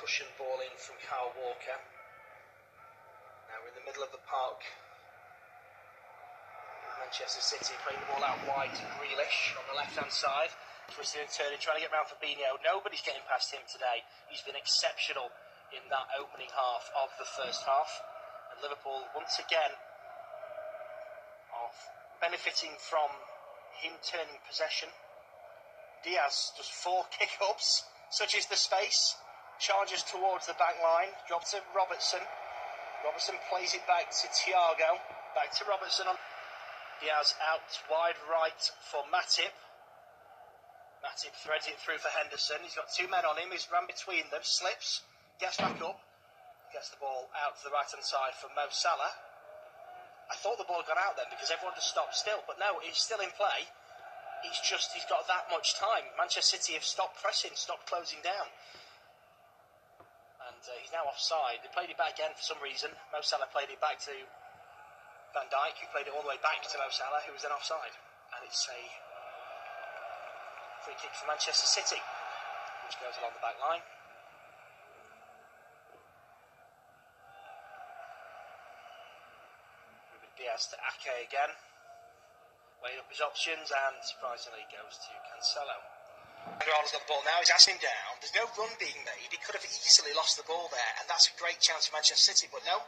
cushion ball in from Kyle Walker. Now we're in the middle of the park. Manchester City playing the ball out wide to Grealish on the left-hand side. Twisting and turning, trying to get round Fabinho. Nobody's getting past him today. He's been exceptional in that opening half of the first half. And Liverpool, once again, are benefiting from him turning possession. Diaz does 4 kick-ups, such is the space. Charges towards the back line, drops to Robertson. Robertson plays it back to Thiago. Back to Robertson on Diaz out wide right for Matip. Matip threads it through for Henderson. He's got 2 men on him. He's ran between them, slips, gets back up, gets the ball out to the right-hand side for Mo Salah. I thought the ball had gone out then because everyone just stopped still, but no, it's still in play. It's just he's got that much time. Manchester City have stopped pressing, stopped closing down. And he's now offside. They played it back again for some reason. Mo Salah played it back to Van Dijk, who played it all the way back to Mo Salah, who was then offside. And it's a free kick for Manchester City, which goes along the back line. Ruben Diaz to Ake again. Weighing up his options and surprisingly goes to Cancelo. Ronaldo's got the ball now, he's asking down. There's no run being made. He could have easily lost the ball there, and that's a great chance for Manchester City, but no.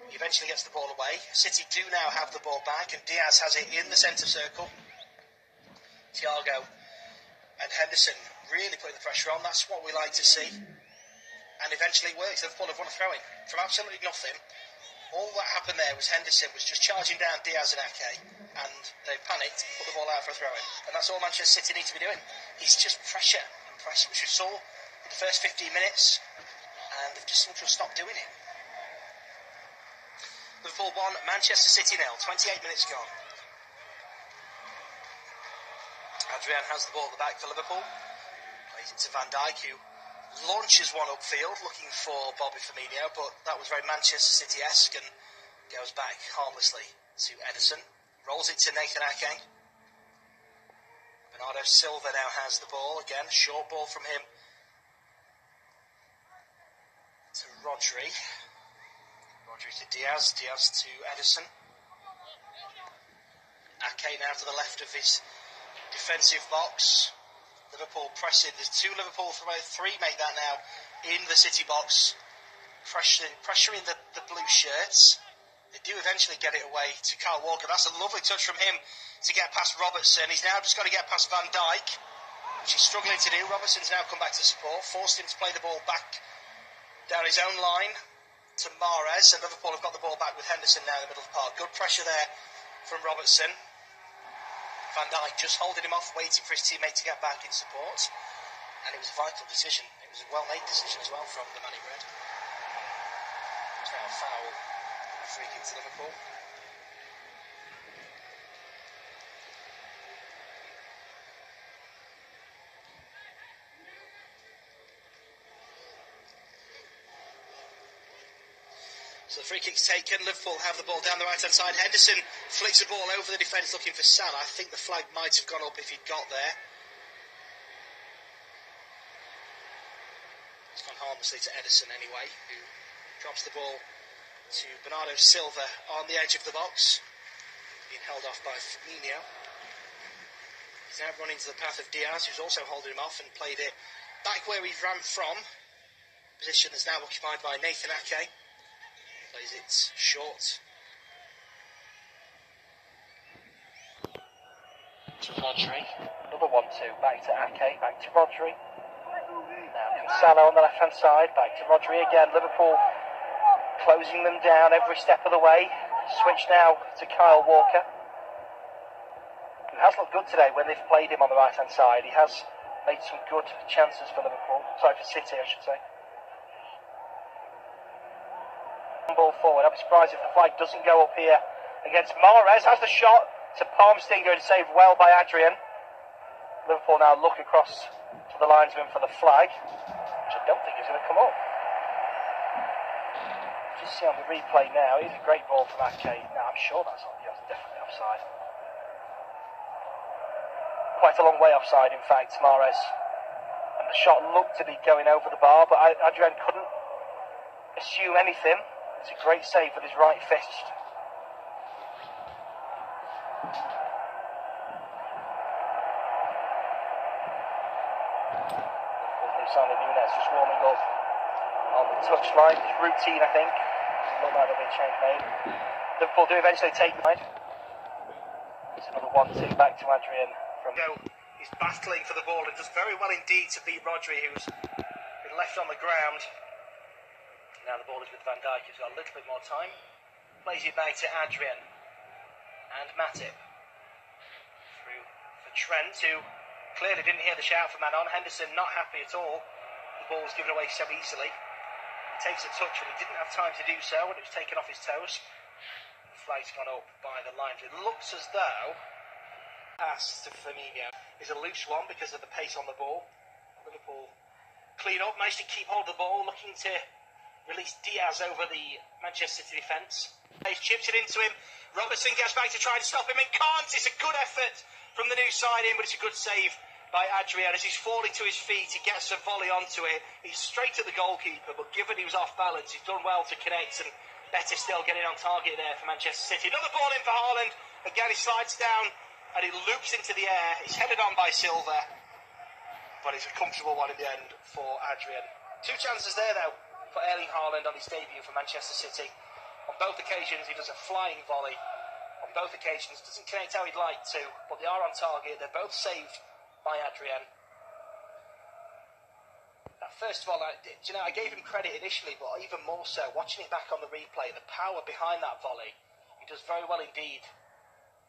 He eventually gets the ball away. City do now have the ball back, and Diaz has it in the centre circle. Thiago and Henderson really putting the pressure on. That's what we like to see. And eventually it works. Liverpool have won a throw-in from absolutely nothing. All that happened there was Henderson was just charging down Diaz and Ake, and they panicked, put the ball out for a throw-in. And that's all Manchester City need to be doing. It's just pressure and pressure, which we saw in the first 15 minutes, and they've just seemed to have stopped doing it. Liverpool 1, Manchester City 0, 28 minutes gone. Adrian has the ball at the back for Liverpool. Plays it to Van Dijk, who launches one upfield, looking for Bobby Firmino, but that was very Manchester City-esque and goes back harmlessly to Ederson. Rolls it to Nathan Ake. Bernardo Silva now has the ball. Again, short ball from him to Rodri. Rodri to Diaz. Diaz to Ederson. Ake now to the left of his defensive box. Liverpool pressing. There's 2 Liverpool, 3 make that now in the City box. Pressuring the blue shirts. They do eventually get it away to Kyle Walker. That's a lovely touch from him to get past Robertson. He's now just got to get past Van Dijk, which he's struggling to do. Robertson's now come back to support, forced him to play the ball back down his own line to Mahrez, and Liverpool have got the ball back with Henderson now in the middle of the park. Good pressure there from Robertson. Van Dijk just holding him off, waiting for his teammate to get back in support. And it was a vital decision. It was a well-made decision as well from the man in red. It's now a foul. Free kick to Liverpool. So the free kick's taken. Liverpool have the ball down the right-hand side. Henderson flicks the ball over the defence looking for Salah. I think the flag might have gone up if he'd got there. It's gone harmlessly to Ederson anyway, who drops the ball to Bernardo Silva on the edge of the box, being held off by Firmino. He's now running to the path of Diaz, who's also holding him off, and played it back where he ran from. Position is now occupied by Nathan Ake. Plays it short to Rodri. Another 1-2, back to Ake, back to Rodri. Now Cancelo on the left-hand side, back to Rodri again. Liverpool closing them down every step of the way. Switch now to Kyle Walker, who has looked good today when they've played him on the right-hand side. He has made some good chances for Liverpool. Sorry, for City, I should say. Ball forward. I'd be surprised if the flag doesn't go up here against Mahrez. Has the shot to Palmstinger and saved well by Adrian. Liverpool now look across to the linesman for the flag, which I don't think is going to come up. Just see on the replay now, it's a great ball from Ake. Now I'm sure that's definitely offside. Quite a long way offside, in fact, Mahrez. And the shot looked to be going over the bar, but Adrian couldn't assume anything. It's a great save with his right fist. Alexander Nunes just warming up on the touchline. It's routine, I think. Not like there'll be a change made. Liverpool do eventually take the lead. It's another 1-2 back to Adrian. He's battling for the ball and does very well indeed to beat Rodri, who's been left on the ground. Now the ball is with Van Dijk, who's got a little bit more time. Plays it back to Adrian and Matip. Through for Trent, who clearly didn't hear the shout from Manon. Henderson not happy at all. The ball was given away so easily. He takes a touch and he didn't have time to do so when it was taken off his toes. The flag's gone up by the line. It looks as though pass to Firmino is a loose one because of the pace on the ball. Liverpool clean up, managed to keep hold of the ball, looking to release Diaz over the Manchester City defence. He's chipped it into him. Robertson gets back to try and stop him and can't. It's a good effort from the new signing, but it's a good save by Adrian as he's falling to his feet. He gets a volley onto it. He's straight at the goalkeeper, but given he was off balance, he's done well to connect, and better still getting on target there for Manchester City. Another ball in for Haaland. Again, he slides down and he loops into the air. He's headed on by Silva, but it's a comfortable one in the end for Adrian. Two chances there, though, for Erling Haaland on his debut for Manchester City. On both occasions, he does a flying volley. On both occasions, doesn't connect how he'd like to, but they are on target. They're both saved by Adrian. First of all, I gave him credit initially, but even more so, watching it back on the replay, the power behind that volley, he does very well indeed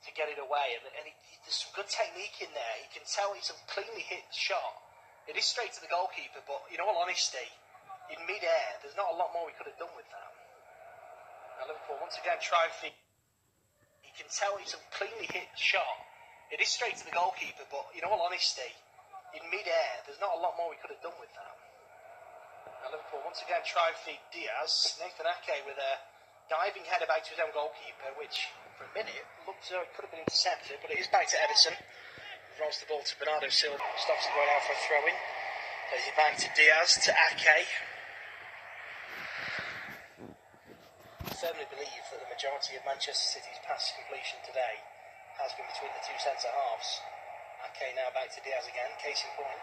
to get it away, and there's some good technique in there. You can tell it's a cleanly hit shot. It is straight to the goalkeeper, but in all honesty, in mid-air, there's not a lot more we could have done with that. Now Liverpool once again try and feed. You can tell it's a cleanly hit shot. It is straight to the goalkeeper, but in all honesty, in mid-air, there's not a lot more we could have done with that. Now Liverpool once again try and feed Diaz. Nathan Ake with a diving header back to his own goalkeeper, which for a minute looked as though it could have been intercepted, but it is back to Ederson. Rolls the ball to Bernardo Silva, stops it going out for a throw-in. Plays it back to Diaz, to Ake. I firmly believe that the majority of Manchester City's pass completion today has been between the two centre-halves. Ake now back to Diaz again, case in point.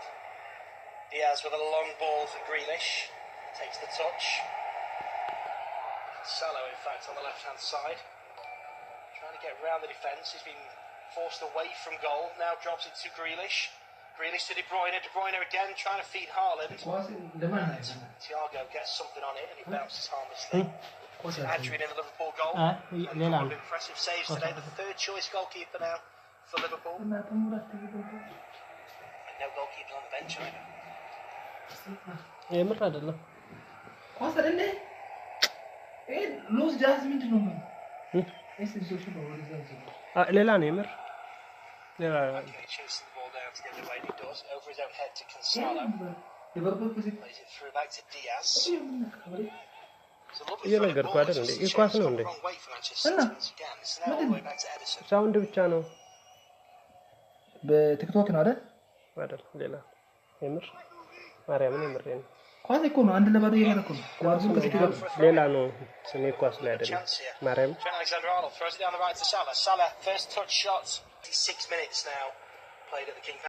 Diaz with a long ball for Grealish, takes the touch. Salah, in fact, on the left-hand side, trying to get round the defence. He's been forced away from goal, now drops it to Grealish. Grealish to De Bruyne again, trying to feed Haaland. Thiago gets something on it and he bounces harmlessly. Adrian in the Liverpool goal. Impressive saves today, the third choice goalkeeper now for Liverpool. And no goalkeeper on the bench either. Lose Jasmine to know. Leila Nemer. Chasing the ball down to get the way he does, over his own head to Cancelo. Plays it through back to Diaz. It's a lovely throw ball. It's the wrong way for Manchester City once again. It's now all the way back to Ederson. Sound which channel? TikTok and other? What? Leila Nemer. Mariam Nemer. Quite a cool under the body. Leila no. Semi quas later. Mariam. Alexander-Arnold throws it down the right to Salah. Salah, first touch shot. 6 minutes now played at the King.